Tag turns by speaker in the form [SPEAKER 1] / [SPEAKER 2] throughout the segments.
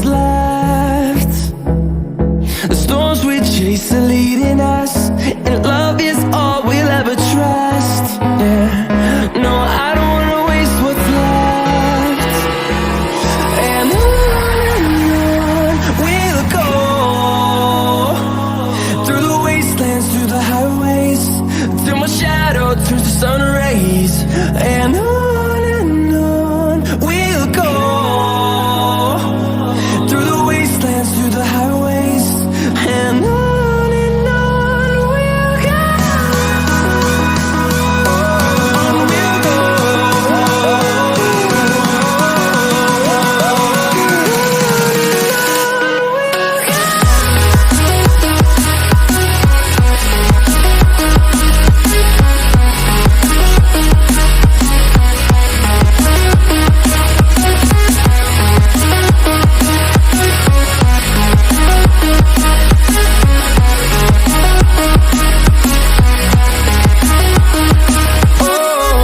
[SPEAKER 1] left. The storms we chase are leading us, and love is all we'll ever trust. Yeah, no, I don't wanna waste what's left. And on we'll go, through the wastelands, through the highways, till my shadow turns to sun rays. And on we'll go, through the wastelands, through the highways, and on we'll go.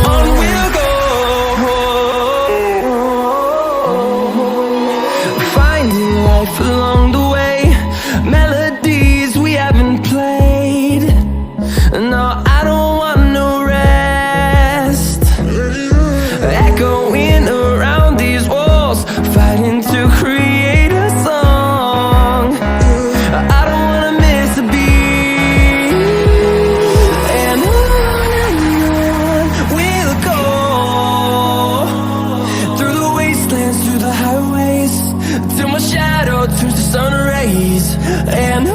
[SPEAKER 1] On we'll go. Finding life along the way, melodies we haven't played. No, I don't want no rest. Echoing around these walls, fighting to create a song. I don't wanna miss a beat. And on we'll go, through the wastelands, through the highways, till my shadow turns to sun rays. And